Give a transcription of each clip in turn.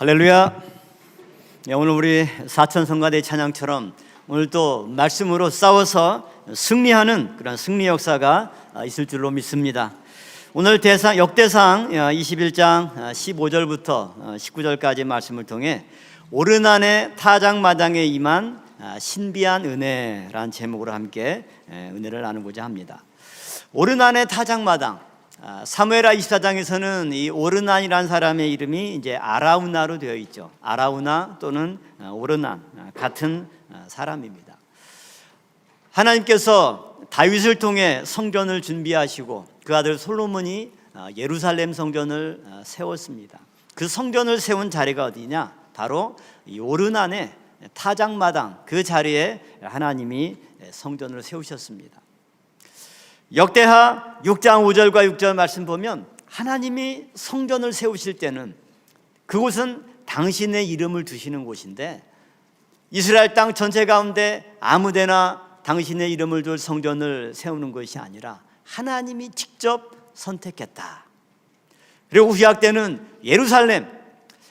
할렐루야. 오늘 우리 사천성가대 찬양처럼 오늘 또 말씀으로 싸워서 승리하는 그런 승리 역사가 있을 줄로 믿습니다. 오늘 역대상 21장 15절부터 19절까지 말씀을 통해 오르난의 타작마당에 임한 신비한 은혜라는 제목으로 함께 은혜를 나누고자 합니다. 오르난의 타작마당, 사무엘하 24장에서는 이 오르난이라는 사람의 이름이 이제 아라우나로 되어 있죠. 아라우나 또는 오르난, 같은 사람입니다. 하나님께서 다윗을 통해 성전을 준비하시고 그 아들 솔로몬이 예루살렘 성전을 세웠습니다. 그 성전을 세운 자리가 어디냐? 바로 이 오르난의 타작마당, 그 자리에 하나님이 성전을 세우셨습니다. 역대하 6장 5절과 6절 말씀 보면 하나님이 성전을 세우실 때는 그곳은 당신의 이름을 두시는 곳인데 이스라엘 땅 전체 가운데 아무데나 당신의 이름을 둘 성전을 세우는 것이 아니라 하나님이 직접 선택했다. 그리고 구약 때는 예루살렘,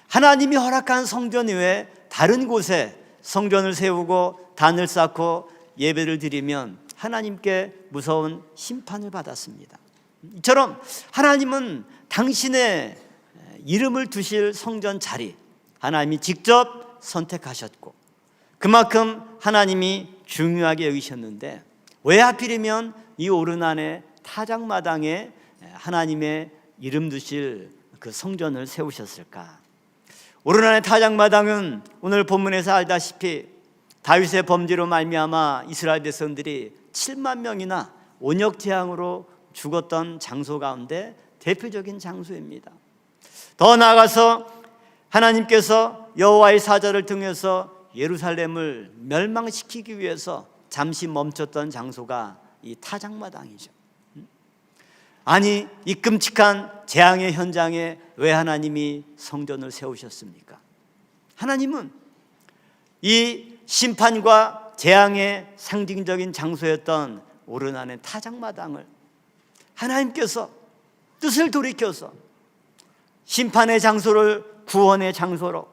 하나님이 허락한 성전 외에 다른 곳에 성전을 세우고 단을 쌓고 예배를 드리면 하나님께 무서운 심판을 받았습니다. 이처럼 하나님은 당신의 이름을 두실 성전 자리, 하나님이 직접 선택하셨고 그만큼 하나님이 중요하게 여기셨는데 왜 하필이면 이 오르난의 타작마당에 하나님의 이름 두실 그 성전을 세우셨을까? 오르난의 타작마당은 오늘 본문에서 알다시피 다윗의 범죄로 말미암아 이스라엘 백성들이 7만 명이나 온역재앙으로 죽었던 장소 가운데 대표적인 장소입니다. 더 나아가서 하나님께서 여호와의 사자를 통해서 예루살렘을 멸망시키기 위해서 잠시 멈췄던 장소가 이 타작마당이죠. 아니, 이 끔찍한 재앙의 현장에 왜 하나님이 성전을 세우셨습니까? 하나님은 이 심판과 재앙의 상징적인 장소였던 오르난의 타작마당을 하나님께서 뜻을 돌이켜서 심판의 장소를 구원의 장소로,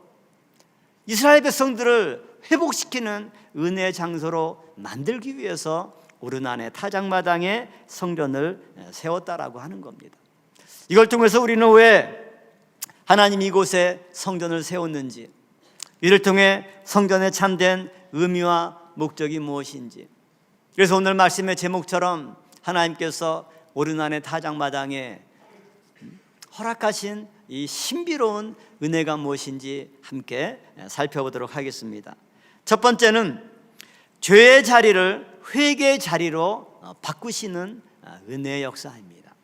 이스라엘 백성들을 회복시키는 은혜의 장소로 만들기 위해서 오르난의 타작마당에 성전을 세웠다라고 하는 겁니다. 이걸 통해서 우리는 왜 하나님이 이곳에 성전을 세웠는지, 이를 통해 성전에 참된 의미와 목적이 무엇인지, 그래서 오늘 말씀의 제목처럼 하나님께서 오르난의 타작마당에 허락하신 이 신비로운 은혜가 무엇인지 함께 살펴보도록 하겠습니다. 첫 번째는 죄의 자리를 회개의 자리로 바꾸시는 은혜의 역사입니다.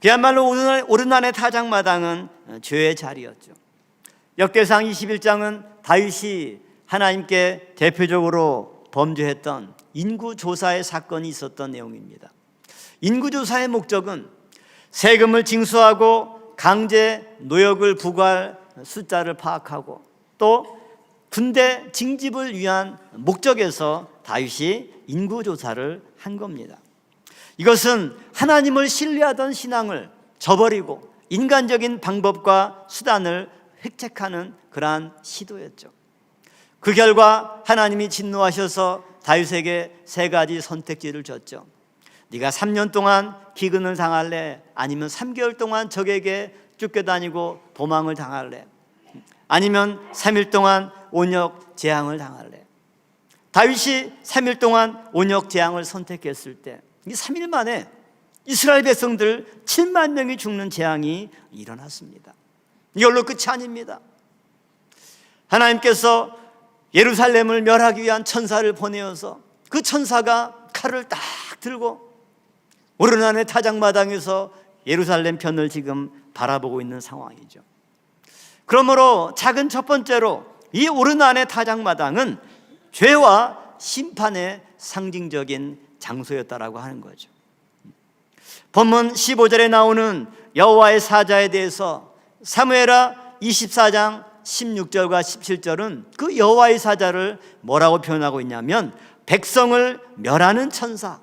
그야말로 오르난의 타작마당은 죄의 자리였죠. 역대상 21장은 다윗이 하나님께 대표적으로 범죄했던 인구조사의 사건이 있었던 내용입니다. 인구조사의 목적은 세금을 징수하고 강제 노역을 부과할 숫자를 파악하고 또 군대 징집을 위한 목적에서 다윗이 인구조사를 한 겁니다. 이것은 하나님을 신뢰하던 신앙을 저버리고 인간적인 방법과 수단을 획책하는 그러한 시도였죠. 그 결과 하나님이 진노하셔서 다윗에게 3가지 선택지를 줬죠. 네가 3년 동안 기근을 당할래? 아니면 3개월 동안 적에게 쫓겨다니고 도망을 당할래? 아니면 3일 동안 온역 재앙을 당할래? 다윗이 3일 동안 온역 재앙을 선택했을 때 이 3일 만에 이스라엘 백성들 7만 명이 죽는 재앙이 일어났습니다. 이걸로 끝이 아닙니다. 하나님께서 예루살렘을 멸하기 위한 천사를 보내어서 그 천사가 칼을 딱 들고 오르난의 타작마당에서 예루살렘 편을 지금 바라보고 있는 상황이죠. 그러므로 작은 첫 번째로 이 오르난의 타작마당은 죄와 심판의 상징적인 장소였다라고 하는 거죠. 본문 15절에 나오는 여호와의 사자에 대해서 사무엘하 24장 16절과 17절은 그 여호와의 사자를 뭐라고 표현하고 있냐면 백성을 멸하는 천사,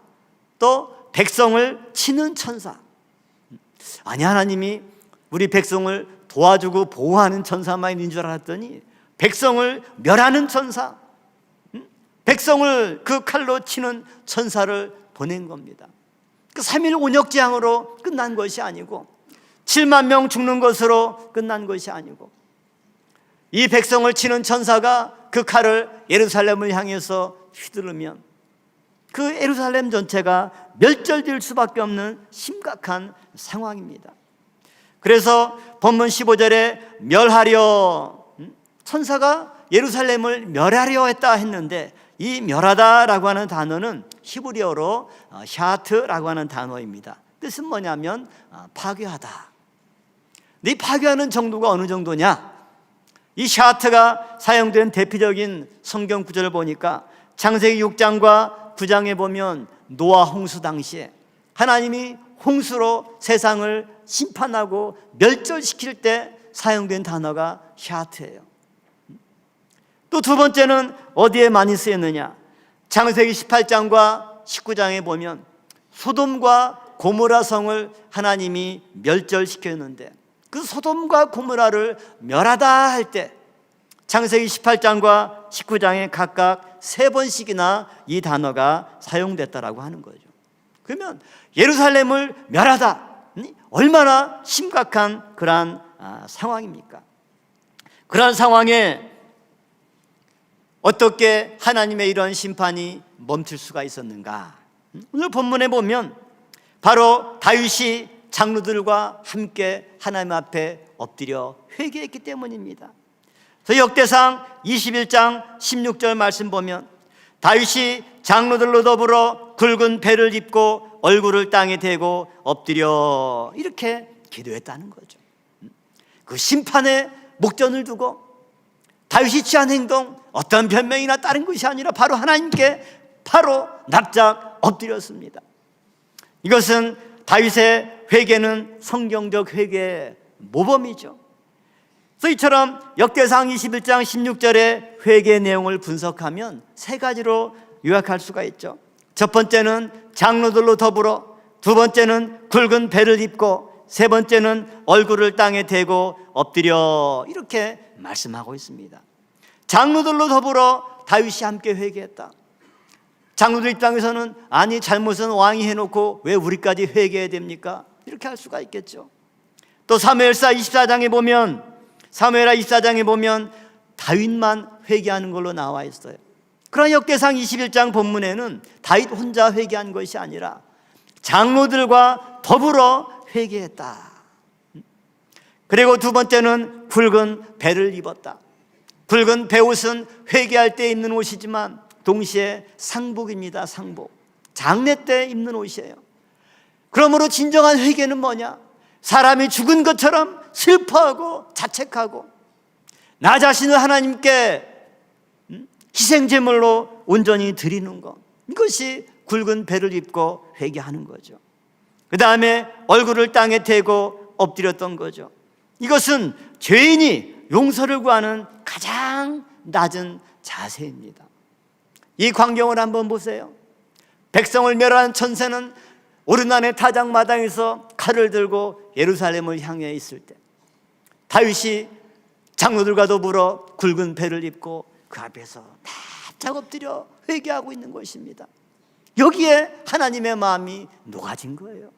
또 백성을 치는 천사. 아니, 하나님이 우리 백성을 도와주고 보호하는 천사만 있는 줄 알았더니 백성을 멸하는 천사, 백성을 그 칼로 치는 천사를 보낸 겁니다. 그 3일 온역재앙으로 끝난 것이 아니고 7만 명 죽는 것으로 끝난 것이 아니고 이 백성을 치는 천사가 그 칼을 예루살렘을 향해서 휘두르면 그 예루살렘 전체가 멸절될 수밖에 없는 심각한 상황입니다. 그래서 본문 15절에 멸하려, 천사가 예루살렘을 멸하려 했다 했는데 이 멸하다라고 하는 단어는 히브리어로 샤트라고 하는 단어입니다. 뜻은 뭐냐면 파괴하다. 근데 이 파괴하는 정도가 어느 정도냐? 이 샤트가 사용된 대표적인 성경 구절을 보니까 창세기 6장과 9장에 보면 노아 홍수 당시에 하나님이 홍수로 세상을 심판하고 멸절시킬 때 사용된 단어가 샤트예요. 또 두 번째는 어디에 많이 쓰였느냐? 창세기 18장과 19장에 보면 소돔과 고모라 성을 하나님이 멸절시켰는데 그 소돔과 고모라를 멸하다 할 때 창세기 18장과 19장에 각각 3번씩이나 이 단어가 사용됐다라고 하는 거죠. 그러면 예루살렘을 멸하다, 얼마나 심각한 그러한 상황입니까? 그러한 상황에 어떻게 하나님의 이런 심판이 멈출 수가 있었는가? 오늘 본문에 보면 바로 다윗이 장로들과 함께 하나님 앞에 엎드려 회개했기 때문입니다. 저 역대상 21장 16절 말씀 보면 다윗이 장로들로 더불어 굵은 배를 입고 얼굴을 땅에 대고 엎드려 이렇게 기도했다는 거죠. 그 심판의 목전을 두고 다윗이 취한 행동, 어떤 변명이나 다른 것이 아니라 바로 하나님께 바로 납작 엎드렸습니다. 이것은 다윗의 회개는 성경적 회개의 모범이죠. 그래서 이처럼 역대상 21장 16절의 회개 내용을 분석하면 3가지로 요약할 수가 있죠. 첫 번째는 장로들로 더불어, 두 번째는 굵은 배를 입고, 세 번째는 얼굴을 땅에 대고 엎드려 이렇게 말씀하고 있습니다. 장로들로 더불어 다윗이 함께 회개했다. 장로들 입장에서는 아니 잘못은 왕이 해놓고 왜 우리까지 회개해야 됩니까? 이렇게 할 수가 있겠죠. 또 사무엘하 24장에 보면 다윗만 회개하는 걸로 나와 있어요. 그러나 역대상 21장 본문에는 다윗 혼자 회개한 것이 아니라 장로들과 더불어 회개했다. 그리고 두 번째는 굵은 배를 입었다. 굵은 배옷은 회개할 때 입는 옷이지만 동시에 상복입니다. 상복. 장례 때 입는 옷이에요. 그러므로 진정한 회개는 뭐냐? 사람이 죽은 것처럼 슬퍼하고 자책하고 나 자신을 하나님께 희생제물로 온전히 드리는 것, 이것이 굵은 배를 입고 회개하는 거죠. 그 다음에 얼굴을 땅에 대고 엎드렸던 거죠. 이것은 죄인이 용서를 구하는 가장 낮은 자세입니다. 이 광경을 한번 보세요. 백성을 멸한 천사는 오르난의 타작마당에서 칼을 들고 예루살렘을 향해 있을 때 다윗이 장로들과 더불어 굵은 배를 입고 그 앞에서 납작 엎드려 회개하고 있는 것입니다. 여기에 하나님의 마음이 녹아진 거예요.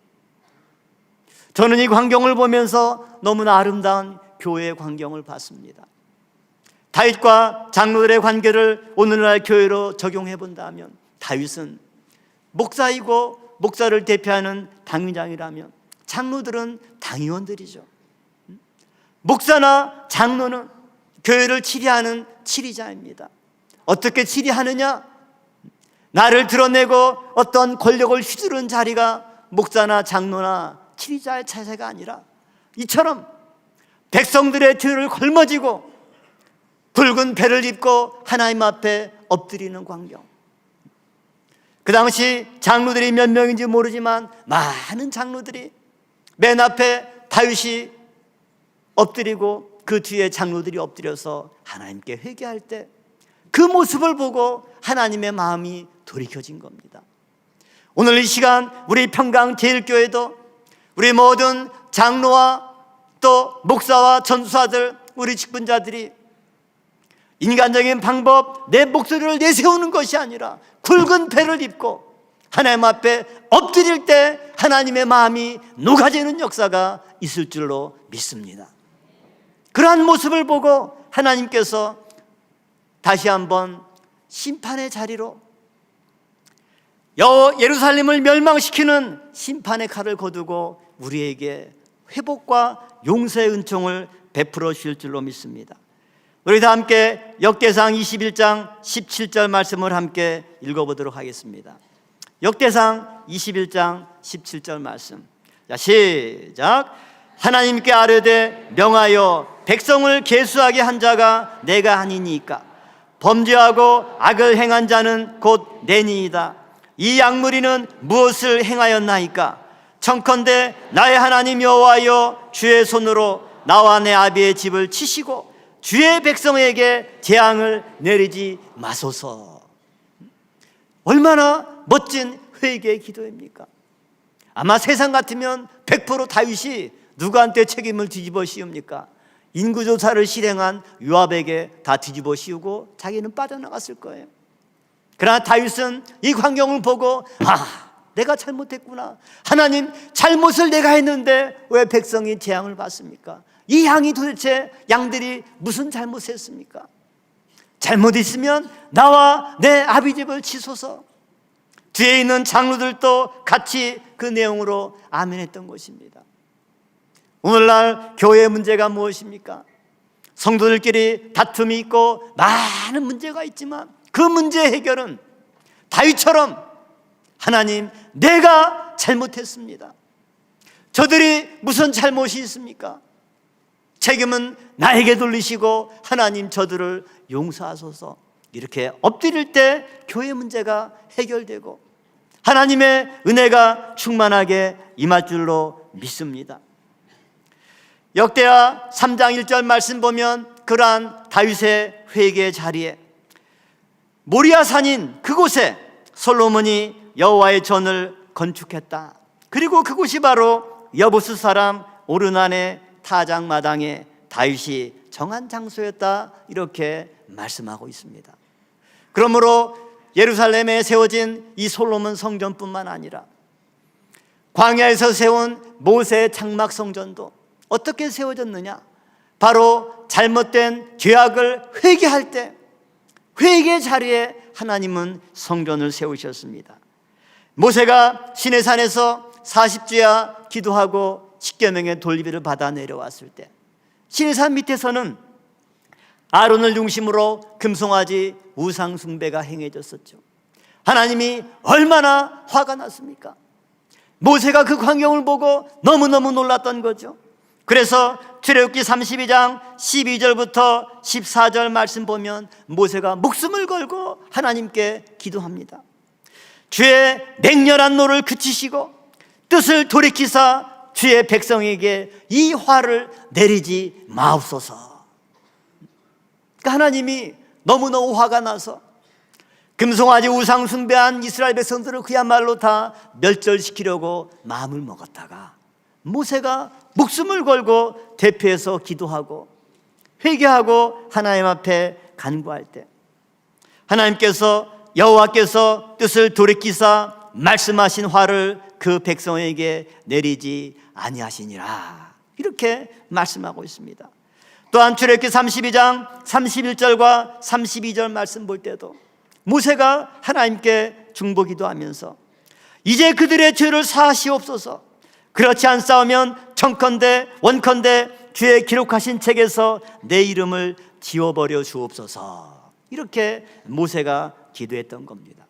저는 이 광경을 보면서 너무나 아름다운 교회의 광경을 봤습니다. 다윗과 장로들의 관계를 오늘날 교회로 적용해 본다면 다윗은 목사이고 목사를 대표하는 당위장이라면 장로들은 당위원들이죠. 목사나 장로는 교회를 치리하는 치리자입니다. 어떻게 치리하느냐? 나를 드러내고 어떤 권력을 휘두른 자리가 목사나 장로나 치리자의 차세가 아니라 이처럼 백성들의 뒤를 걸머지고 굵은 배를 입고 하나님 앞에 엎드리는 광경. 그 당시 장로들이 몇 명인지 모르지만 많은 장로들이 맨 앞에 다윗이 엎드리고 그 뒤에 장로들이 엎드려서 하나님께 회개할 때 그 모습을 보고 하나님의 마음이 돌이켜진 겁니다. 오늘 이 시간 우리 평강제일교회도 우리 모든 장로와 또 목사와 전수사들, 우리 직분자들이 인간적인 방법, 내 목소리를 내세우는 것이 아니라 굵은 배를 입고 하나님 앞에 엎드릴 때 하나님의 마음이 녹아지는 역사가 있을 줄로 믿습니다. 그러한 모습을 보고 하나님께서 다시 한번 심판의 자리로 예루살렘을 멸망시키는 심판의 칼을 거두고 우리에게 회복과 용서의 은총을 베풀어 주실 줄로 믿습니다. 우리 다 함께 역대상 21장 17절 말씀을 함께 읽어보도록 하겠습니다. 역대상 21장 17절 말씀. 자, 시작. 하나님께 아뢰되 명하여 백성을 계수하게 한 자가 내가 아니니까 범죄하고 악을 행한 자는 곧 내니이다. 이 양무리는 무엇을 행하였나이까? 청컨대 나의 하나님 여호와여, 주의 손으로 나와 내 아비의 집을 치시고 주의 백성에게 재앙을 내리지 마소서. 얼마나 멋진 회개의 기도입니까? 아마 세상 같으면 100% 다윗이 누구한테 책임을 뒤집어 씌웁니까? 인구조사를 실행한 요압에게 다 뒤집어 씌우고 자기는 빠져나갔을 거예요. 그러나 다윗은 이 광경을 보고 내가 잘못했구나. 하나님, 잘못을 내가 했는데 왜 백성이 재앙을 받습니까? 이 양이 도대체 양들이 무슨 잘못했습니까? 잘못 있으면 나와 내 아비 집을 치소서. 뒤에 있는 장로들도 같이 그 내용으로 아멘했던 것입니다. 오늘날 교회의 문제가 무엇입니까? 성도들끼리 다툼이 있고 많은 문제가 있지만 그 문제의 해결은 다윗처럼 하나님, 내가 잘못했습니다. 저들이 무슨 잘못이 있습니까? 책임은 나에게 돌리시고 하나님, 저들을 용서하소서. 이렇게 엎드릴 때 교회 문제가 해결되고 하나님의 은혜가 충만하게 임할 줄로 믿습니다. 역대하 3장 1절 말씀 보면 그러한 다윗의 회개의 자리에 모리아 산인 그곳에 솔로몬이 여호와의 전을 건축했다. 그리고 그곳이 바로 여부스 사람 오르난의 타작마당에 다윗이 정한 장소였다. 이렇게 말씀하고 있습니다. 그러므로 예루살렘에 세워진 이 솔로몬 성전뿐만 아니라 광야에서 세운 모세의 장막 성전도 어떻게 세워졌느냐? 바로 잘못된 죄악을 회개할 때 회개의 자리에 하나님은 성전을 세우셨습니다. 모세가 시내산에서 40주야 기도하고 10계명의 돌리비를 받아 내려왔을 때 시내산 밑에서는 아론을 중심으로 금송아지 우상 숭배가 행해졌었죠. 하나님이 얼마나 화가 났습니까? 모세가 그 광경을 보고 너무너무 놀랐던 거죠. 그래서 출애굽기 32장 12절부터 14절 말씀 보면 모세가 목숨을 걸고 하나님께 기도합니다. 주의 맹렬한 노를 그치시고 뜻을 돌이키사 주의 백성에게 이 화를 내리지 마옵소서. 그러니까 하나님이 너무너무 화가 나서 금송아지 우상 숭배한 이스라엘 백성들을 그야말로 다 멸절시키려고 마음을 먹었다가 모세가 목숨을 걸고 대표해서 기도하고 회개하고 하나님 앞에 간구할 때 하나님께서 여호와께서 뜻을 돌이키사 말씀하신 화를 그 백성에게 내리지 아니하시니라. 이렇게 말씀하고 있습니다. 또한 출애굽기 32장 31절과 32절 말씀 볼 때도 모세가 하나님께 중보기도하면서 이제 그들의 죄를 사하시옵소서. 그렇지 않사오면 청컨대 원컨대 주의 기록하신 책에서 내 이름을 지워버려 주옵소서. 이렇게 모세가 기도했던 겁니다.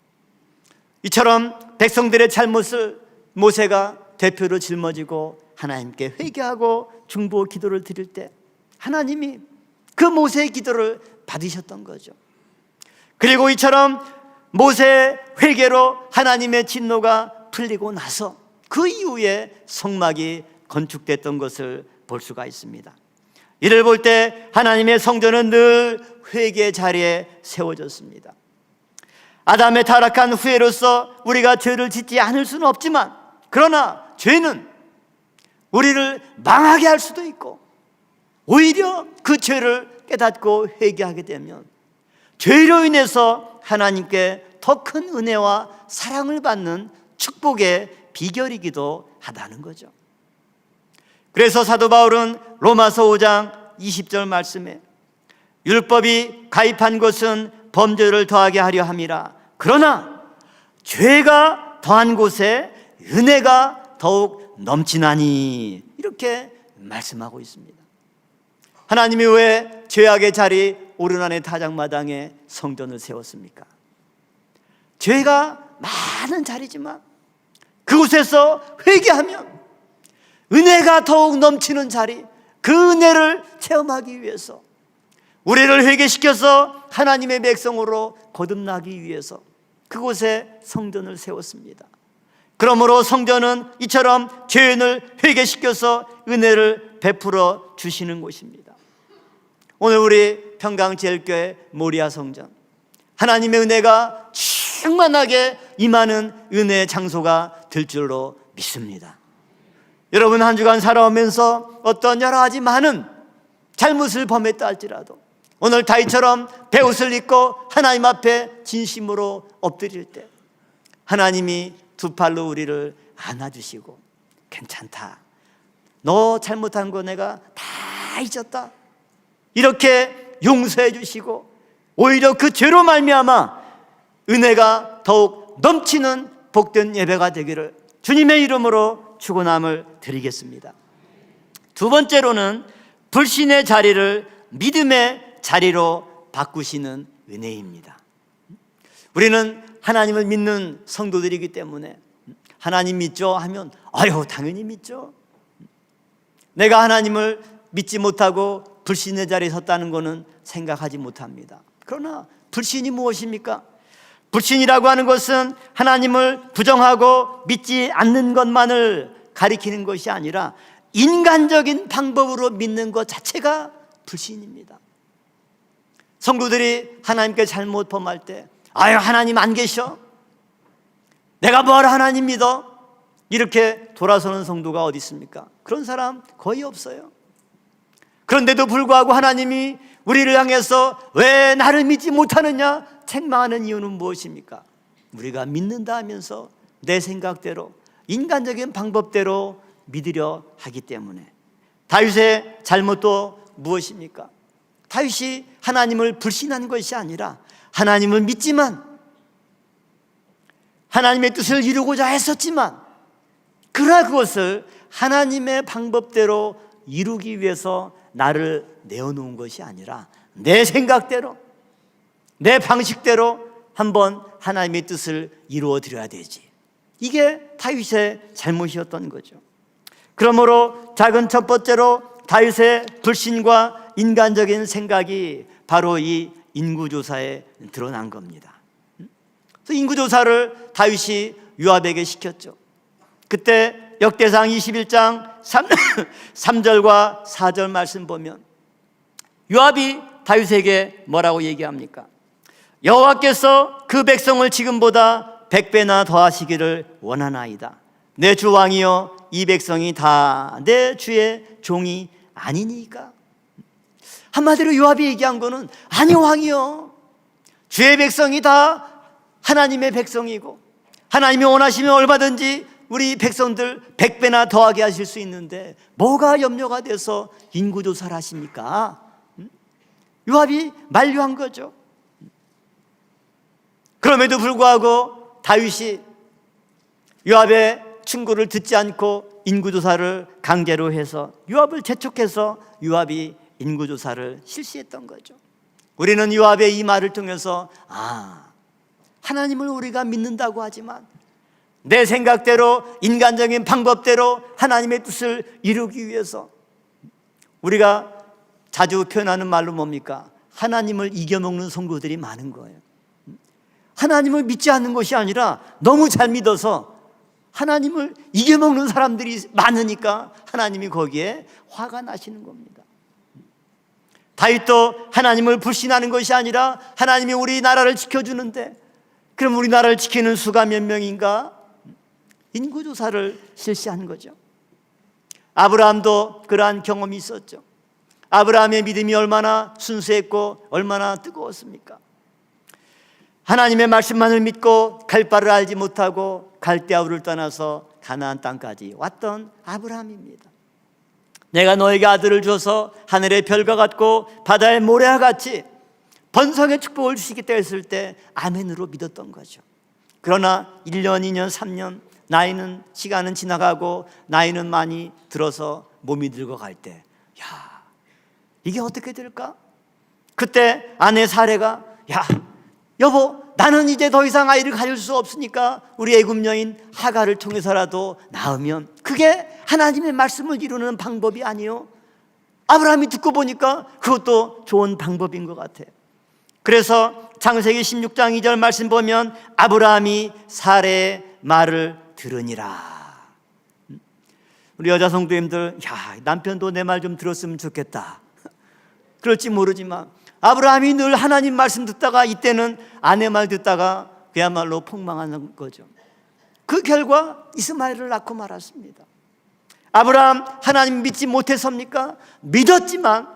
이처럼 백성들의 잘못을 모세가 대표로 짊어지고 하나님께 회개하고 중보 기도를 드릴 때 하나님이 그 모세의 기도를 받으셨던 거죠. 그리고 이처럼 모세의 회개로 하나님의 진노가 풀리고 나서 그 이후에 성막이 건축됐던 것을 볼 수가 있습니다. 이를 볼 때 하나님의 성전은 늘 회개의 자리에 세워졌습니다. 아담의 타락한 후회로서 우리가 죄를 짓지 않을 수는 없지만 그러나 죄는 우리를 망하게 할 수도 있고, 오히려 그 죄를 깨닫고 회개하게 되면 죄로 인해서 하나님께 더 큰 은혜와 사랑을 받는 축복의 비결이기도 하다는 거죠. 그래서 사도 바울은 로마서 5장 20절 말씀에 율법이 가입한 것은 범죄를 더하게 하려 함이라. 그러나 죄가 더한 곳에 은혜가 더욱 넘치나니, 이렇게 말씀하고 있습니다. 하나님이 왜 죄악의 자리 오르난의 타작마당에 성전을 세웠습니까? 죄가 많은 자리지만 그곳에서 회개하면 은혜가 더욱 넘치는 자리, 그 은혜를 체험하기 위해서, 우리를 회개시켜서 하나님의 백성으로 거듭나기 위해서 그곳에 성전을 세웠습니다. 그러므로 성전은 이처럼 죄인을 회개시켜서 은혜를 베풀어 주시는 곳입니다. 오늘 우리 평강제일교회 모리아 성전, 하나님의 은혜가 충만하게 임하는 은혜의 장소가 될 줄로 믿습니다. 여러분, 한 주간 살아오면서 어떤 여러 가지 많은 잘못을 범했다 할지라도 오늘 다윗처럼 베옷을 입고 하나님 앞에 진심으로 엎드릴 때 하나님이 두 팔로 우리를 안아주시고, 괜찮다, 너 잘못한 거 내가 다 잊었다, 이렇게 용서해 주시고, 오히려 그 죄로 말미암아 은혜가 더욱 넘치는 복된 예배가 되기를 주님의 이름으로 축원함을 드리겠습니다. 두 번째로는 불신의 자리를 믿음의 자리로 바꾸시는 은혜입니다. 우리는 하나님을 믿는 성도들이기 때문에 하나님 믿죠 하면 아유 당연히 믿죠. 내가 하나님을 믿지 못하고 불신의 자리에 섰다는 것은 생각하지 못합니다. 그러나 불신이 무엇입니까? 불신이라고 하는 것은 하나님을 부정하고 믿지 않는 것만을 가리키는 것이 아니라 인간적인 방법으로 믿는 것 자체가 불신입니다. 성도들이 하나님께 잘못 범할 때 아유 하나님 안 계셔, 내가 뭘 하나님 믿어, 이렇게 돌아서는 성도가 어디 있습니까? 그런 사람 거의 없어요. 그런데도 불구하고 하나님이 우리를 향해서 왜 나를 믿지 못하느냐 책망하는 이유는 무엇입니까? 우리가 믿는다 하면서 내 생각대로 인간적인 방법대로 믿으려 하기 때문에. 다윗의 잘못도 무엇입니까? 다윗이 하나님을 불신한 것이 아니라 하나님을 믿지만, 하나님의 뜻을 이루고자 했었지만, 그러나 그것을 하나님의 방법대로 이루기 위해서 나를 내어놓은 것이 아니라 내 생각대로, 내 방식대로 한번 하나님의 뜻을 이루어 드려야 되지. 이게 다윗의 잘못이었던 거죠. 그러므로 작은 첫 번째로 다윗의 불신과 인간적인 생각이 바로 이 인구조사에 드러난 겁니다. 그래서 인구조사를 다윗이 요압에게 시켰죠. 그때 역대상 21장 3절과 4절 말씀 보면 요압이 다윗에게 뭐라고 얘기합니까? 여호와께서 그 백성을 지금보다 100배나 더하시기를 원하나이다. 내 주 왕이여, 이 백성이 다 내 주의 종이 아니니까. 한마디로 요압이 얘기한 거는 아니 왕이여, 주의 백성이 다 하나님의 백성이고 하나님이 원하시면 얼마든지 우리 백성들 100배나 더하게 하실 수 있는데 뭐가 염려가 돼서 인구조사를 하십니까? 요압이 만류한 거죠. 그럼에도 불구하고 다윗이 요압의 충고를 듣지 않고 인구조사를 강제로 해서 요압을 재촉해서 요압이 인구조사를 실시했던 거죠. 우리는 요압의 이 말을 통해서 하나님을 우리가 믿는다고 하지만 내 생각대로 인간적인 방법대로 하나님의 뜻을 이루기 위해서 우리가 자주 표현하는 말로 뭡니까? 하나님을 이겨먹는 성도들이 많은 거예요. 하나님을 믿지 않는 것이 아니라 너무 잘 믿어서 하나님을 이겨먹는 사람들이 많으니까 하나님이 거기에 화가 나시는 겁니다. 다윗도 하나님을 불신하는 것이 아니라 하나님이 우리나라를 지켜주는데 그럼 우리나라를 지키는 수가 몇 명인가? 인구조사를 실시한 거죠. 아브라함도 그러한 경험이 있었죠. 아브라함의 믿음이 얼마나 순수했고 얼마나 뜨거웠습니까? 하나님의 말씀만을 믿고 갈 바를 알지 못하고 갈대아우를 떠나서 가나안 땅까지 왔던 아브라함입니다. 내가 너에게 아들을 줘서 하늘의 별과 같고 바다의 모래와 같이 번성의 축복을 주시겠다 했을 때 아멘으로 믿었던 거죠. 그러나 1년, 2년, 3년 시간은 지나가고 나이는 많이 들어서 몸이 늙어갈 때 이게 어떻게 될까? 그때 아내 사레가 여보, 나는 이제 더 이상 아이를 가질 수 없으니까 우리 애굽 여인 하갈을 통해서라도 낳으면 그게 하나님의 말씀을 이루는 방법이 아니요. 아브라함이 듣고 보니까 그것도 좋은 방법인 것 같아요. 그래서 창세기 16장 2절 말씀 보면 아브라함이 사레의 말을 들으니라. 우리 여자 성도님들, 남편도 내 말 좀 들었으면 좋겠다. 그럴지 모르지만 아브라함이 늘 하나님 말씀 듣다가 이때는 아내 말 듣다가 그야말로 폭망하는 거죠. 그 결과 이스마엘을 낳고 말았습니다. 아브라함 하나님 믿지 못했습니까? 믿었지만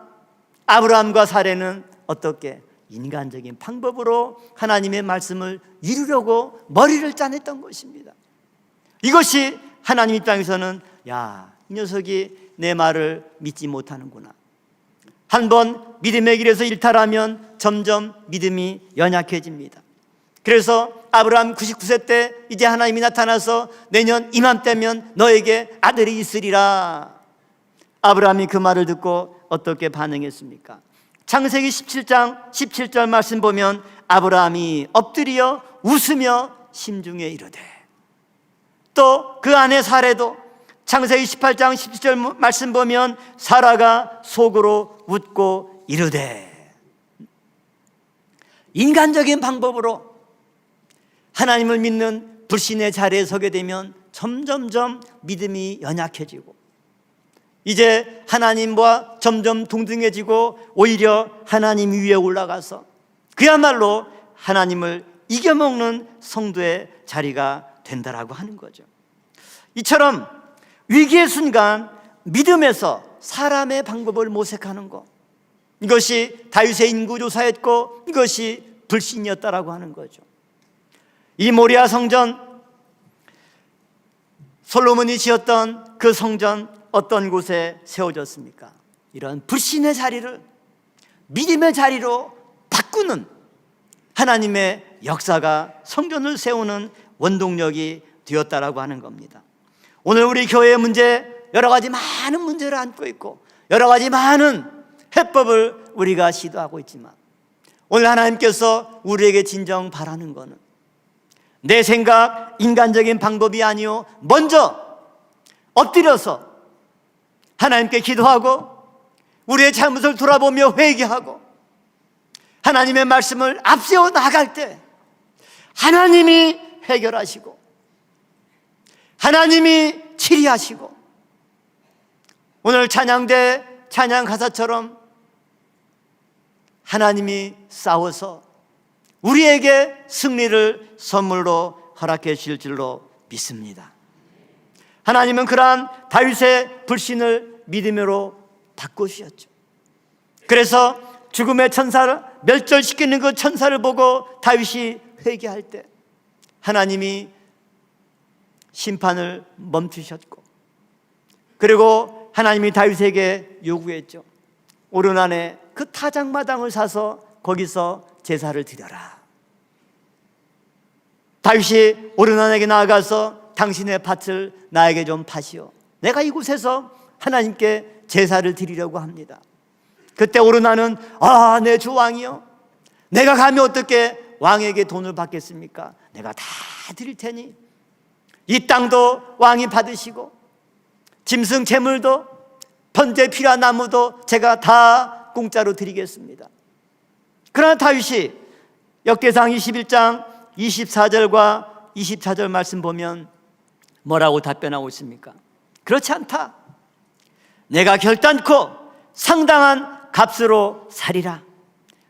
아브라함과 사레는 어떻게 인간적인 방법으로 하나님의 말씀을 이루려고 머리를 짜냈던 것입니다. 이것이 하나님 입장에서는 이 녀석이 내 말을 믿지 못하는구나. 한번 믿음의 길에서 일탈하면 점점 믿음이 연약해집니다. 그래서 아브라함 99세 때 이제 하나님이 나타나서 내년 이맘때면 너에게 아들이 있으리라. 아브라함이 그 말을 듣고 어떻게 반응했습니까? 창세기 17장 17절 말씀 보면 아브라함이 엎드려 웃으며 심중에 이르되, 또 그 아내 사레도 창세기 18장 17절 말씀 보면 사라가 속으로 웃고 이르되, 인간적인 방법으로 하나님을 믿는 불신의 자리에 서게 되면 점점점 믿음이 연약해지고 이제 하나님과 점점 동등해지고 오히려 하나님 위에 올라가서 그야말로 하나님을 이겨먹는 성도의 자리가 된다라고 하는 거죠. 이처럼 위기의 순간 믿음에서 사람의 방법을 모색하는 것, 이것이 다윗의 인구조사였고 이것이 불신이었다라고 하는 거죠. 이 모리아 성전, 솔로몬이 지었던 그 성전 어떤 곳에 세워졌습니까? 이런 불신의 자리를 믿음의 자리로 바꾸는 하나님의 역사가 성전을 세우는 원동력이 되었다라고 하는 겁니다. 오늘 우리 교회의 문제, 여러 가지 많은 문제를 안고 있고 여러 가지 많은 해법을 우리가 시도하고 있지만 오늘 하나님께서 우리에게 진정 바라는 것은 내 생각, 인간적인 방법이 아니요, 먼저 엎드려서 하나님께 기도하고 우리의 잘못을 돌아보며 회개하고 하나님의 말씀을 앞세워 나갈 때 하나님이 해결하시고 하나님이 치리하시고 오늘 찬양대 찬양 가사처럼 하나님이 싸워서 우리에게 승리를 선물로 허락해 주실 줄로 믿습니다. 하나님은 그러한 다윗의 불신을 믿음으로 바꾸셨죠. 그래서 죽음의 천사를 멸절시키는 그 천사를 보고 다윗이 회개할 때 하나님이 심판을 멈추셨고, 그리고 하나님이 다윗에게 요구했죠. 오르난에 그 타작마당을 사서 거기서 제사를 드려라. 다윗이 오르난에게 나아가서 당신의 밭을 나에게 좀 파시오. 내가 이곳에서 하나님께 제사를 드리려고 합니다. 그때 오르난은 내 주 왕이요, 내가 가면 어떻게 왕에게 돈을 받겠습니까? 내가 다 드릴 테니 이 땅도 왕이 받으시고 짐승 재물도 번제 필요한 나무도 제가 다 공짜로 드리겠습니다. 그러나 다윗이 역대상 21장 24절과 24절 말씀 보면 뭐라고 답변하고 있습니까? 그렇지 않다. 내가 결단코 상당한 값으로 살이라.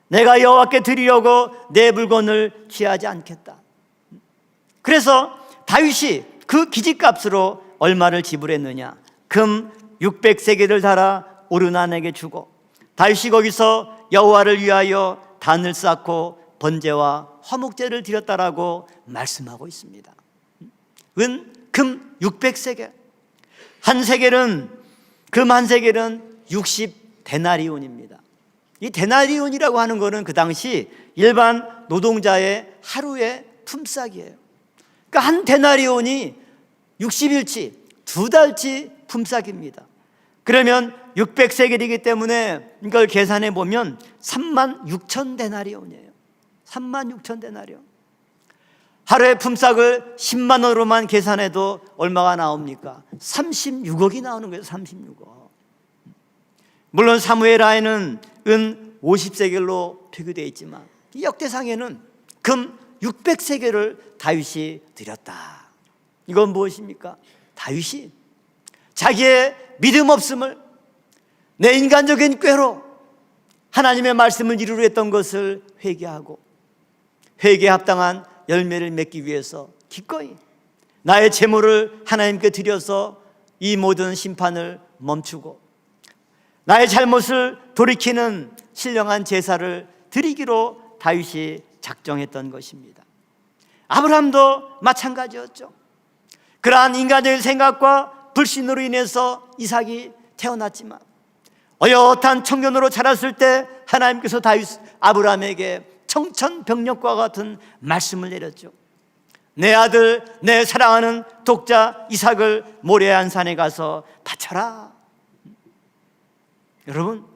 내가 여호와께 드리려고 내 물건을 취하지 않겠다. 그래서 다윗이 그 기집값으로 얼마를 지불했느냐? 금 600세겔을 달아 오르난에게 주고 다윗이 거기서 여호와를 위하여 단을 쌓고 번제와 화목제를 드렸다라고 말씀하고 있습니다. 은, 금 600세겔, 한 세겔은, 금 한 세겔은 60데나리온입니다. 이 데나리온이라고 하는 것은 그 당시 일반 노동자의 하루의 품삯이에요. 그러니까 한 데나리온이 60일치, 2달치 품삯입니다. 그러면 600세겔이기 때문에 이걸 계산해 보면 36,000데나리온이에요. 36,000데나리온. 하루의 품삯을 10만 원으로만 계산해도 얼마가 나옵니까? 36억이 나오는 거예요. 36억. 물론 사무엘하에는 은 50세겔로 표기되어 있지만 이 역대상에는 금 600세겔을 다윗이 드렸다. 이건 무엇입니까? 다윗이 자기의 믿음 없음을, 내 인간적인 꾀로 하나님의 말씀을 이루려 했던 것을 회개하고 회개에 합당한 열매를 맺기 위해서 기꺼이 나의 재물을 하나님께 드려서 이 모든 심판을 멈추고 나의 잘못을 돌이키는 신령한 제사를 드리기로 다윗이 작정했던 것입니다. 아브라함도 마찬가지였죠. 그러한 인간적인 생각과 불신으로 인해서 이삭이 태어났지만 어엿한 청년으로 자랐을 때 하나님께서 아브라함에게 청천벽력과 같은 말씀을 내렸죠. 내 아들, 내 사랑하는 독자 이삭을 모레한 산에 가서 바쳐라. 여러분,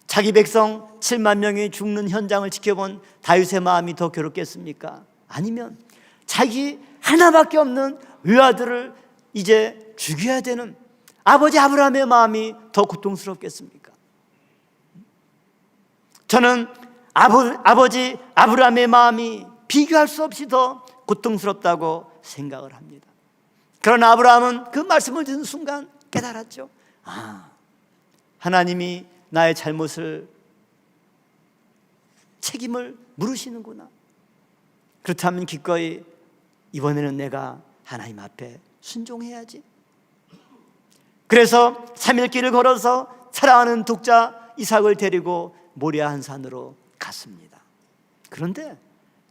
자기 백성 7만 명이 죽는 현장을 지켜본 다윗의 마음이 더 괴롭겠습니까? 아니면 자기 하나밖에 없는 외아들을 이제 죽여야 되는 아버지 아브라함의 마음이 더 고통스럽겠습니까? 저는 아버지 아브라함의 마음이 비교할 수 없이 더 고통스럽다고 생각을 합니다. 그러나 아브라함은 그 말씀을 듣는 순간 깨달았죠. 하나님이 나의 잘못을 책임을 물으시는구나. 그렇다면 기꺼이 이번에는 내가 하나님 앞에 순종해야지. 그래서 3일 길을 걸어서 사랑하는 독자 이삭을 데리고 모리아 한 산으로 갔습니다. 그런데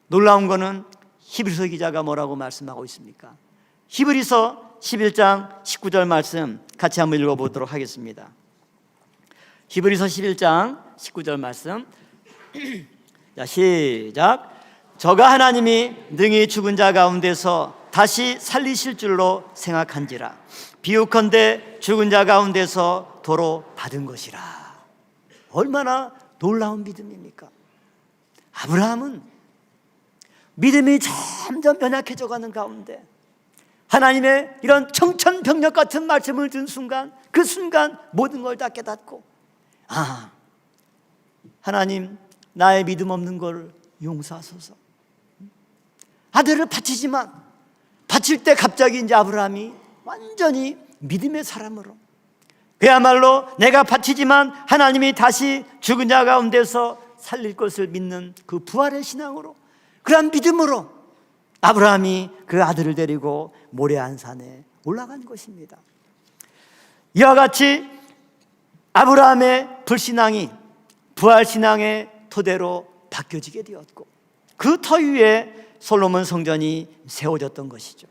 놀라운 것은 히브리서 기자가 뭐라고 말씀하고 있습니까? 히브리서 11장 19절 말씀 같이 한번 읽어보도록 하겠습니다. 히브리서 11장 19절 말씀. 자, 시작. 저가 하나님이 능히 죽은 자 가운데서 다시 살리실 줄로 생각한지라. 비유컨대 죽은 자 가운데서 도로 받은 것이라. 얼마나 놀라운 믿음입니까? 아브라함은 믿음이 점점 연약해져 가는 가운데 하나님의 이런 청천벽력 같은 말씀을 듣는 순간, 그 순간 모든 걸 다 깨닫고, 하나님, 나의 믿음 없는 걸 용서하소서. 아들을 바치지만 바칠 때 갑자기 이제 아브라함이 완전히 믿음의 사람으로, 그야말로 내가 바치지만 하나님이 다시 죽은 자 가운데서 살릴 것을 믿는 그 부활의 신앙으로, 그러한 믿음으로 아브라함이 그 아들을 데리고 모레한 산에 올라간 것입니다. 이와 같이 아브라함의 불신앙이 부활신앙의 토대로 바뀌어지게 되었고, 그 터 위에 솔로몬 성전이 세워졌던 것이죠.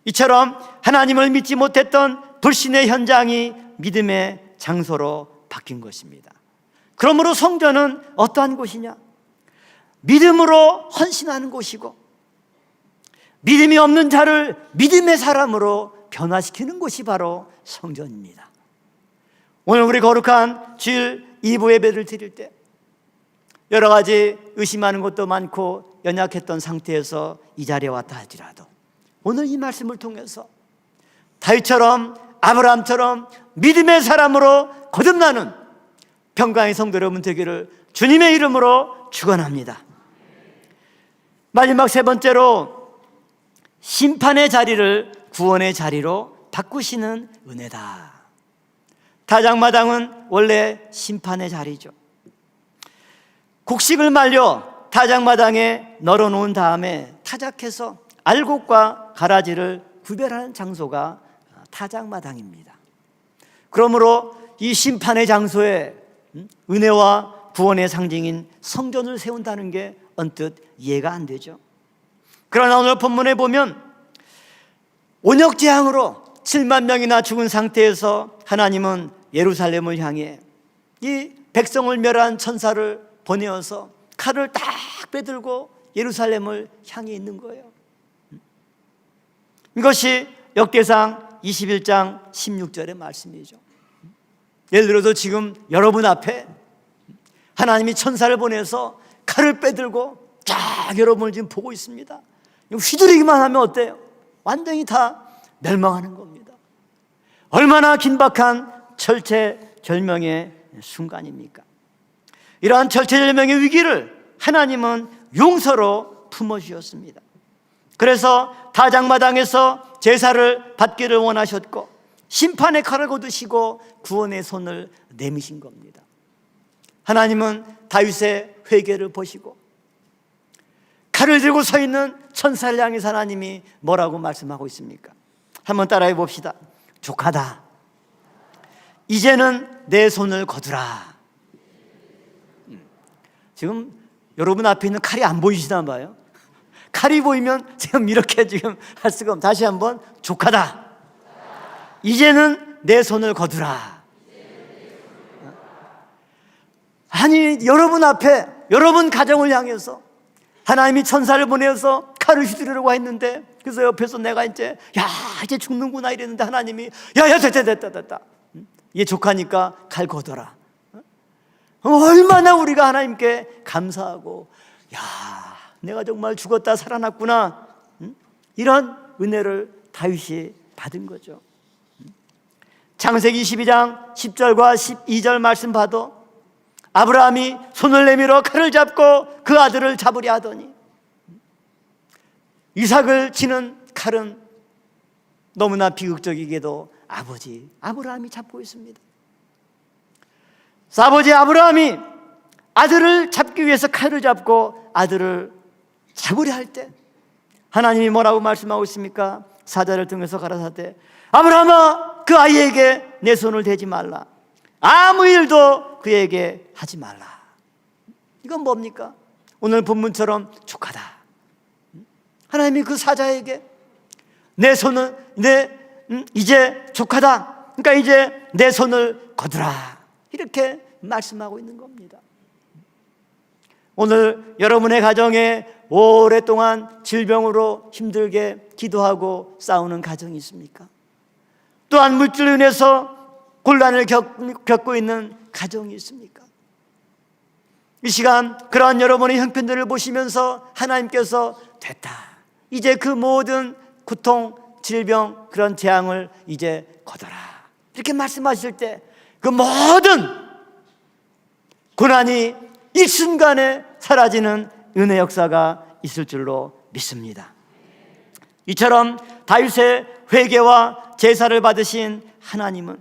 이처럼 하나님을 믿지 못했던 불신의 현장이 믿음의 장소로 바뀐 것입니다. 그러므로 성전은 어떠한 곳이냐? 믿음으로 헌신하는 곳이고, 믿음이 없는 자를 믿음의 사람으로 변화시키는 곳이 바로 성전입니다. 오늘 우리 거룩한 주일 2부 예배를 드릴 때 여러 가지 의심하는 것도 많고 연약했던 상태에서 이 자리에 왔다 할지라도 오늘 이 말씀을 통해서 다윗처럼 아브라함처럼 믿음의 사람으로 거듭나는 평강의 성도 여러분 되기를 주님의 이름으로 축원합니다. 마지막 세 번째로 심판의 자리를 구원의 자리로 바꾸시는 은혜다. 타작마당은 원래 심판의 자리죠. 곡식을 말려 타작마당에 널어놓은 다음에 타작해서 알곡과 가라지를 구별하는 장소가 타작마당입니다. 그러므로 이 심판의 장소에 은혜와 구원의 상징인 성전을 세운다는 게 언뜻 이해가 안 되죠. 그러나 오늘 본문에 보면 온역재앙으로 7만 명이나 죽은 상태에서 하나님은 예루살렘을 향해 이 백성을 멸한 천사를 보내어서 칼을 딱 빼들고 예루살렘을 향해 있는 거예요. 이것이 역대상 21장 16절의 말씀이죠. 예를 들어서 지금 여러분 앞에 하나님이 천사를 보내서 칼을 빼들고 쫙 여러분을 지금 보고 있습니다. 휘두르기만 하면 어때요? 완전히 다 멸망하는 겁니다. 얼마나 긴박한 절체절명의 순간입니까? 이러한 절체절명의 위기를 하나님은 용서로 품어주셨습니다. 그래서 다장마당에서 제사를 받기를 원하셨고 심판의 칼을 거두시고 구원의 손을 내미신 겁니다. 하나님은 다윗의 회개를 보시고 칼을 들고 서 있는 천사를 향해서 하나님이 뭐라고 말씀하고 있습니까? 한번 따라해 봅시다. 족하다. 이제는 내 손을 거두라. 지금 여러분 앞에 있는 칼이 안 보이시나 봐요. 칼이 보이면 지금 이렇게 지금 할 수가 없어요. 다시 한번 족하다. 이제는 내 손을 거두라. 아니 여러분 앞에 여러분 가정을 향해서 하나님이 천사를 보내서 칼을 휘두르려고 했는데 그래서 옆에서 내가 이제 죽는구나 이랬는데 하나님이 됐다 이게 족하니까 칼 거둬라. 얼마나 우리가 하나님께 감사하고 내가 정말 죽었다 살아났구나 이런 은혜를 다윗이 받은 거죠. 창세기 22장 10절과 12절 말씀 봐도 아브라함이 손을 내밀어 칼을 잡고 그 아들을 잡으려 하더니 이삭을 치는 칼은 너무나 비극적이게도 아버지 아브라함이 잡고 있습니다. 아버지 아브라함이 아들을 잡기 위해서 칼을 잡고 아들을 잡으려 할 때 하나님이 뭐라고 말씀하고 있습니까? 사자를 통해서 가라사대 아브라함아 그 아이에게 내 손을 대지 말라. 아무 일도 그에게 하지 말라. 이건 뭡니까? 오늘 본문처럼 족하다. 하나님이 그 사자에게 내 손을 이제 족하다. 그러니까 이제 내 손을 거두라. 이렇게 말씀하고 있는 겁니다. 오늘 여러분의 가정에 오랫동안 질병으로 힘들게 기도하고 싸우는 가정이 있습니까? 또한 물질로 인해서 곤란을 겪고 있는 가정이 있습니까? 이 시간 그러한 여러분의 형편들을 보시면서 하나님께서 됐다. 이제 그 모든 고통, 질병, 그런 재앙을 이제 거둬라. 이렇게 말씀하실 때 그 모든 고난이 일순간에 사라지는 은혜 역사가 있을 줄로 믿습니다. 이처럼 다윗의 회개와 제사를 받으신 하나님은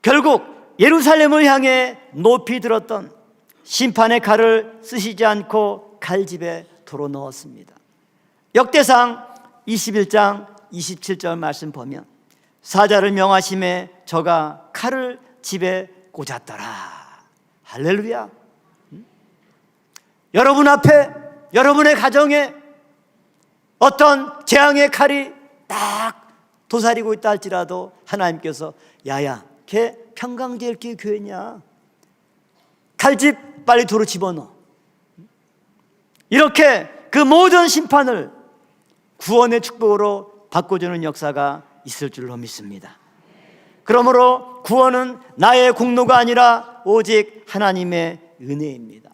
결국 예루살렘을 향해 높이 들었던 심판의 칼을 쓰시지 않고 칼집에 도로 넣었습니다. 역대상 21장 27절 말씀 보면 사자를 명하심에 저가 칼을 집에 꽂았더라. 할렐루야. 여러분 앞에 여러분의 가정에 어떤 재앙의 칼이 딱 도사리고 있다 할지라도 하나님께서 야야 걔 평강제일교회 교회냐 칼집 빨리 도로 집어넣어. 이렇게 그 모든 심판을 구원의 축복으로 바꿔주는 역사가 있을 줄로 믿습니다. 그러므로 구원은 나의 공로가 아니라 오직 하나님의 은혜입니다.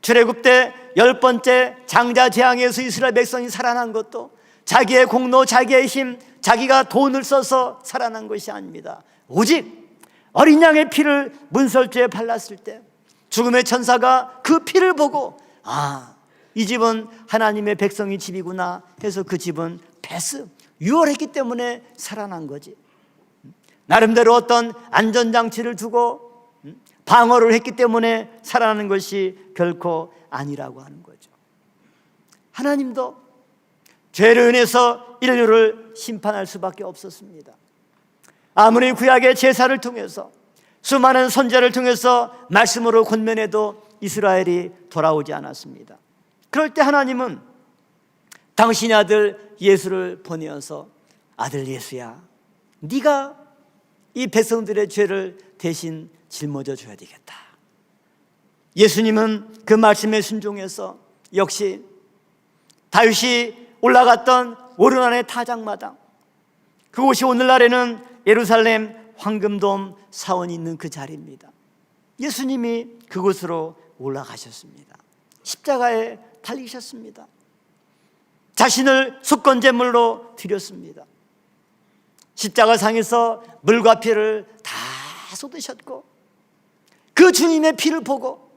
출애굽 때 10번째 장자 재앙에서 이스라엘 백성이 살아난 것도 자기의 공로, 자기의 힘, 자기가 돈을 써서 살아난 것이 아닙니다. 오직 어린 양의 피를 문설주에 발랐을 때 죽음의 천사가 그 피를 보고 이 집은 하나님의 백성의 집이구나 해서 그 집은 유월했기 때문에 살아난 거지. 나름대로 어떤 안전장치를 두고 방어를 했기 때문에 살아나는 것이 결코 아니라고 하는 거죠. 하나님도 죄로 인해서 인류를 심판할 수밖에 없었습니다. 아무리 구약의 제사를 통해서 수많은 선지자를 통해서 말씀으로 권면해도 이스라엘이 돌아오지 않았습니다. 그럴 때 하나님은 당신의 아들 예수를 보내어서 아들 예수야, 네가 이 백성들의 죄를 대신 짊어져 줘야 되겠다. 예수님은 그 말씀에 순종해서 역시 다윗이 올라갔던 오르난의 타작마당, 그곳이 오늘날에는 예루살렘 황금돔 사원이 있는 그 자리입니다. 예수님이 그곳으로 올라가셨습니다. 십자가에 달리셨습니다. 자신을 속건제물로 드렸습니다. 십자가상에서 물과 피를 다 쏟으셨고, 그 주님의 피를 보고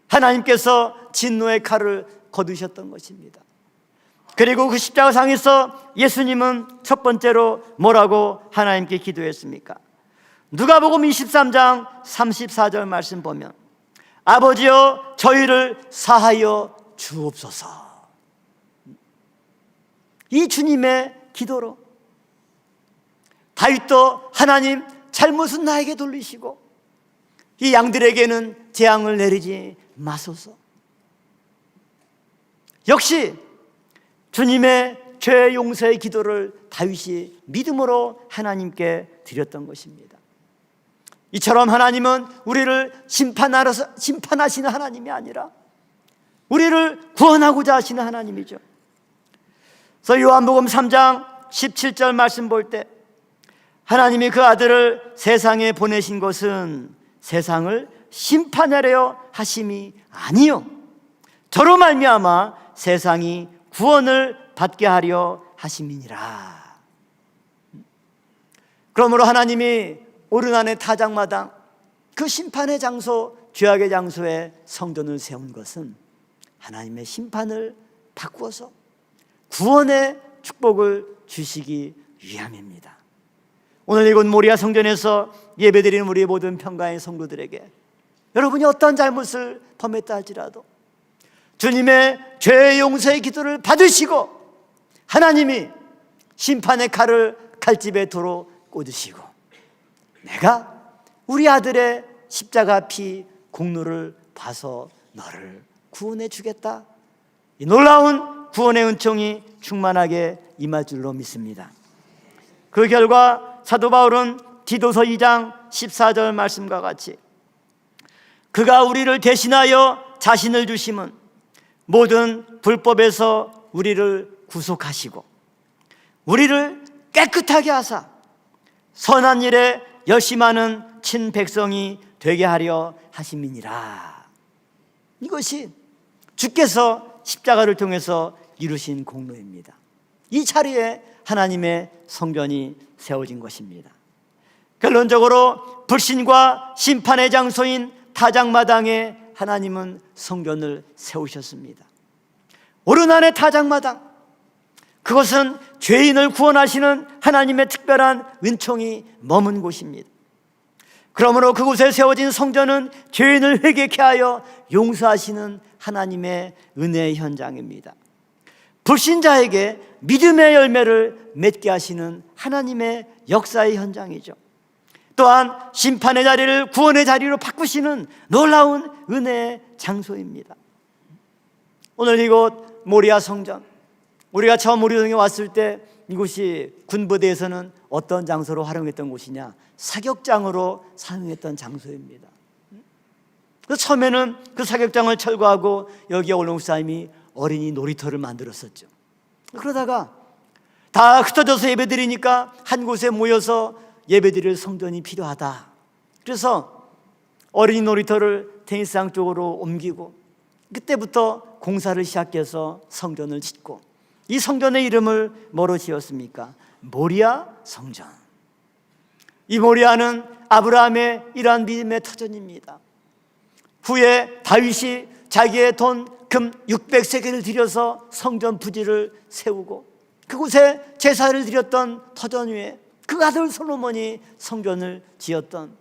하나님께서 진노의 칼을 거두셨던 것입니다. 그리고 그 십자가상에서 예수님은 첫 번째로 뭐라고 하나님께 기도했습니까? 누가복음 23장 34절 말씀 보면 아버지여 저희를 사하여 주옵소서. 이 주님의 기도로 다윗도 하나님 잘못은 나에게 돌리시고 이 양들에게는 재앙을 내리지 마소서. 역시 주님의 죄 용서의 기도를 다윗이 믿음으로 하나님께 드렸던 것입니다. 이처럼 하나님은 우리를 심판하시는 하나님이 아니라 우리를 구원하고자 하시는 하나님이죠. 그래서 요한복음 3장 17절 말씀 볼 때 하나님이 그 아들을 세상에 보내신 것은 세상을 심판하려 하심이 아니요 저로 말미암아 세상이 구원을 받게 하려 하심이니라. 그러므로 하나님이 오르난의 타작마당, 그 심판의 장소, 죄악의 장소에 성전을 세운 것은 하나님의 심판을 바꾸어서 구원의 축복을 주시기 위함입니다. 오늘 이곳 모리아 성전에서 예배드리는 우리 모든 평가의 성도들에게 여러분이 어떤 잘못을 범했다 할지라도 주님의 죄 용서의 기도를 받으시고 하나님이 심판의 칼을 칼집에 도로 꽂으시고 내가 우리 아들의 십자가 피 공로를 봐서 너를 구원해 주겠다. 이 놀라운 구원의 은총이 충만하게 임할 줄로 믿습니다. 그 결과 사도 바울은 디도서 2장 14절 말씀과 같이 그가 우리를 대신하여 자신을 주심은 모든 불법에서 우리를 구속하시고 우리를 깨끗하게 하사 선한 일에 열심하는 친백성이 되게 하려 하심이니라. 이것이 주께서 십자가를 통해서 이루신 공로입니다. 이 자리에 하나님의 성전이 세워진 것입니다. 결론적으로 불신과 심판의 장소인 타작마당에 하나님은 성전을 세우셨습니다. 오르난의 타작마당, 그것은 죄인을 구원하시는 하나님의 특별한 은총이 머문 곳입니다. 그러므로 그곳에 세워진 성전은 죄인을 회개케 하여 용서하시는 하나님의 은혜의 현장입니다. 불신자에게 믿음의 열매를 맺게 하시는 하나님의 역사의 현장이죠. 또한 심판의 자리를 구원의 자리로 바꾸시는 놀라운 은혜의 장소입니다. 오늘 이곳 모리아 성전, 우리가 처음 모리아성에 왔을 때 이곳이 군부대에서는 어떤 장소로 활용했던 곳이냐? 사격장으로 사용했던 장소입니다. 그래서 처음에는 그 사격장을 철거하고 여기에 올롱사임이 어린이 놀이터를 만들었었죠. 그러다가 다 흩어져서 예배드리니까 한 곳에 모여서 예배드릴 성전이 필요하다. 그래서 어린이 놀이터를 테니스장 쪽으로 옮기고 그때부터 공사를 시작해서 성전을 짓고 이 성전의 이름을 뭐로 지었습니까? 모리아 성전. 이 모리아는 아브라함의 이러한 믿음의 터전입니다. 후에 다윗이 자기의 돈, 금 600세겔을 들여서 성전 부지를 세우고 그곳에 제사를 드렸던 터전 위에 그 아들 솔로몬이 성전을 지었던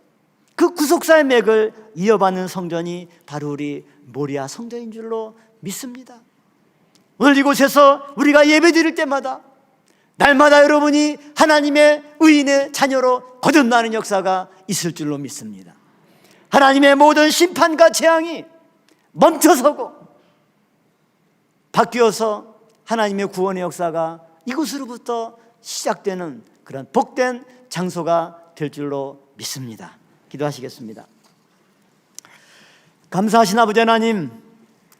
그 구속사의 맥을 이어받는 성전이 바로 우리 모리아 성전인 줄로 믿습니다. 오늘 이곳에서 우리가 예배 드릴 때마다 날마다 여러분이 하나님의 의인의 자녀로 거듭나는 역사가 있을 줄로 믿습니다. 하나님의 모든 심판과 재앙이 멈춰서고 바뀌어서 하나님의 구원의 역사가 이곳으로부터 시작되는 그런 복된 장소가 될 줄로 믿습니다. 기도하시겠습니다. 감사하신 아버지 하나님,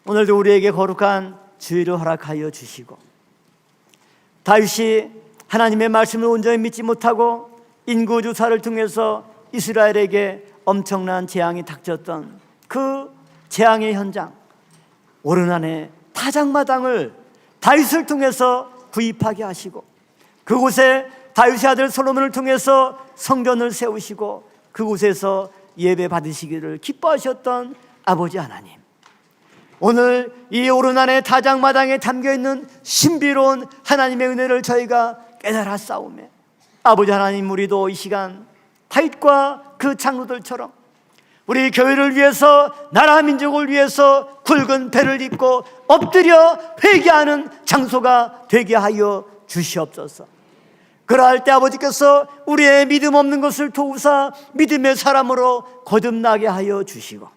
오늘도 우리에게 거룩한 주의를 허락하여 주시고, 다윗이 하나님의 말씀을 온전히 믿지 못하고 인구조사를 통해서 이스라엘에게 엄청난 재앙이 닥쳤던 그 재앙의 현장, 오르난의 타작마당을 다윗을 통해서 구입하게 하시고, 그곳에 다윗의 아들 솔로몬을 통해서 성전을 세우시고 그곳에서 예배 받으시기를 기뻐하셨던 아버지 하나님, 오늘 이 오르난의 타작마당에 담겨있는 신비로운 하나님의 은혜를 저희가 깨달아 싸우며, 아버지 하나님, 우리도 이 시간 다윗과 그 장로들처럼 우리 교회를 위해서, 나라 민족을 위해서 굵은 배를 입고 엎드려 회개하는 장소가 되게 하여 주시옵소서. 그러할 때 아버지께서 우리의 믿음 없는 것을 도우사 믿음의 사람으로 거듭나게 하여 주시고,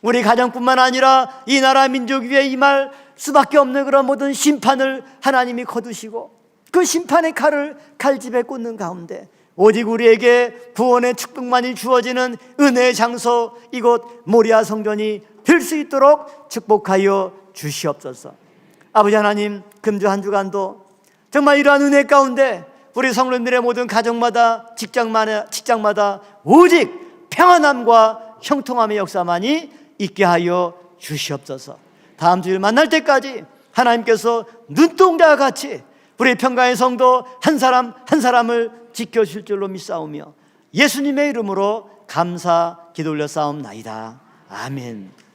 우리 가정뿐만 아니라 이 나라 민족 위에 임할 수밖에 없는 그런 모든 심판을 하나님이 거두시고, 그 심판의 칼을 칼집에 꽂는 가운데 오직 우리에게 구원의 축복만이 주어지는 은혜의 장소, 이곳 모리아 성전이 될 수 있도록 축복하여 주시옵소서. 아버지 하나님, 금주 한 주간도 정말 이러한 은혜 가운데 우리 성도님들의 모든 가정마다, 직장마다 오직 평안함과 형통함의 역사만이 있게 하여 주시옵소서. 다음 주일 만날 때까지 하나님께서 눈동자와 같이 우리 평강의 성도 한 사람 한 사람을 지켜주실 줄로 믿사오며 예수님의 이름으로 감사 기도 올려 싸움나이다. 아멘.